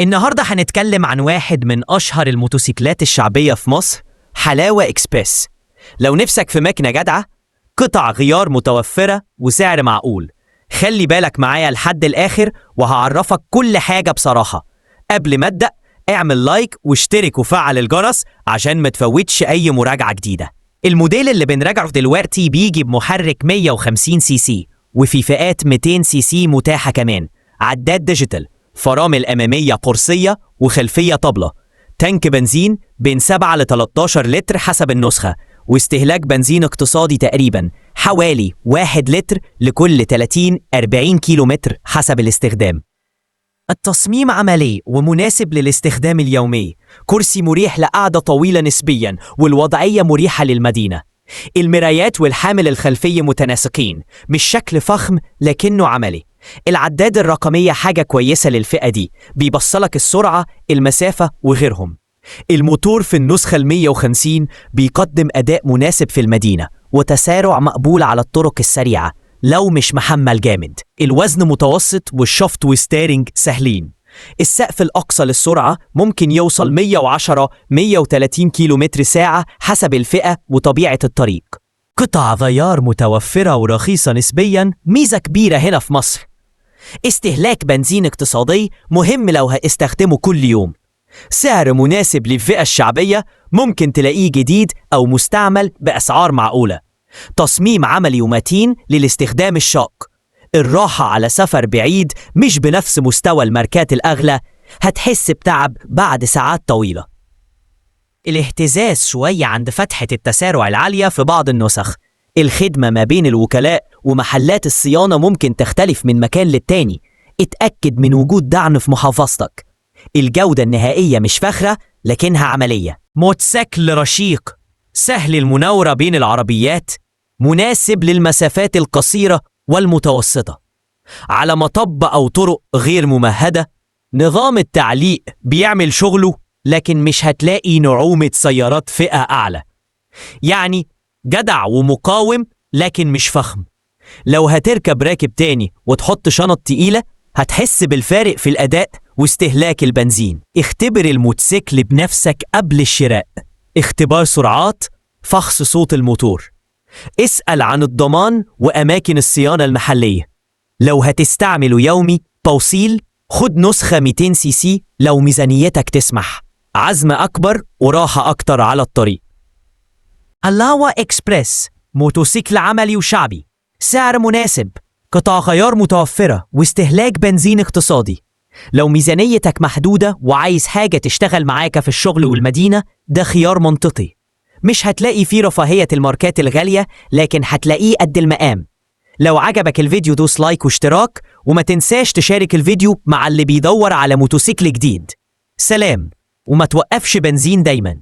النهاردة هنتكلم عن واحد من أشهر الموتوسيكلات الشعبية في مصر، حلاوة إكسبريس. لو نفسك في مكنة جدعة، قطع غيار متوفرة وسعر معقول، خلي بالك معايا لحد الآخر وهعرفك كل حاجة بصراحة. قبل ما أبدأ اعمل لايك واشترك وفعل الجرس عشان ما تفوتش أي مراجعة جديدة. الموديل اللي بنراجعه دلوقتي بيجي بمحرك 150 سي سي، وفي فئات 200 سي سي متاحة كمان، عداد ديجيتال، فرامل أمامية قرصية وخلفية طبلة، تانك بنزين بين 7 ل 13 لتر حسب النسخة، واستهلاك بنزين اقتصادي تقريبا حوالي 1 لتر لكل 30-40 كيلو متر حسب الاستخدام. التصميم عملي ومناسب للاستخدام اليومي، كرسي مريح لقعدة طويلة نسبيا والوضعية مريحة للمدينة. المرايات والحامل الخلفي متناسقين، مش شكل فخم لكنه عملي. العداد الرقمية حاجة كويسة للفئة دي، بيبصلك السرعة، المسافة وغيرهم. الموتور في النسخة 150 بيقدم أداء مناسب في المدينة وتسارع مقبول على الطرق السريعة لو مش محمل جامد. الوزن متوسط والشفط وستيرنج سهلين. السقف الأقصى للسرعة ممكن يوصل 110-130 كيلومتر ساعة حسب الفئة وطبيعة الطريق. قطع غيار متوفرة ورخيصة نسبياً، ميزة كبيرة هنا في مصر. استهلاك بنزين اقتصادي مهم لو هتستخدمه كل يوم. سعر مناسب للفئة الشعبية، ممكن تلاقيه جديد أو مستعمل بأسعار معقولة. تصميم عملي ومتين للاستخدام الشاق. الراحة على سفر بعيد مش بنفس مستوى الماركات الأغلى، هتحس بتعب بعد ساعات طويلة. الاهتزاز شوية عند فتحة التسارع العالية في بعض النسخ. الخدمة ما بين الوكلاء ومحلات الصيانة ممكن تختلف من مكان للتاني، اتأكد من وجود دعم في محافظتك. الجودة النهائية مش فخرة لكنها عملية. موتوسيكل رشيق، سهل المناورة بين العربيات، مناسب للمسافات القصيرة والمتوسطة. على مطب أو طرق غير ممهدة، نظام التعليق بيعمل شغله، لكن مش هتلاقي نعومة سيارات فئة أعلى. يعني جدع ومقاوم لكن مش فخم. لو هتركب راكب تاني وتحط شنط تقيلة، هتحس بالفارق في الأداء واستهلاك البنزين. اختبر الموتوسيكل بنفسك قبل الشراء. اختبار سرعات، فحص صوت الموتور. اسأل عن الضمان وأماكن الصيانة المحلية. لو هتستعمله يومي توصيل، خد نسخة 200 سي سي لو ميزانيتك تسمح. عزم أكبر وراحة أكتر على الطريق. حلاوة إكسبريس، موتوسيكل عملي وشعبي، سعر مناسب، قطع غيار متوفرة واستهلاك بنزين اقتصادي. لو ميزانيتك محدودة وعايز حاجة تشتغل معاك في الشغل والمدينة، ده خيار منطقي. مش هتلاقي فيه رفاهية الماركات الغالية، لكن هتلاقيه قد المقام. لو عجبك الفيديو دوس لايك واشتراك، وما تنساش تشارك الفيديو مع اللي بيدور على موتوسيكل جديد. سلام، وما توقفش بنزين دايما.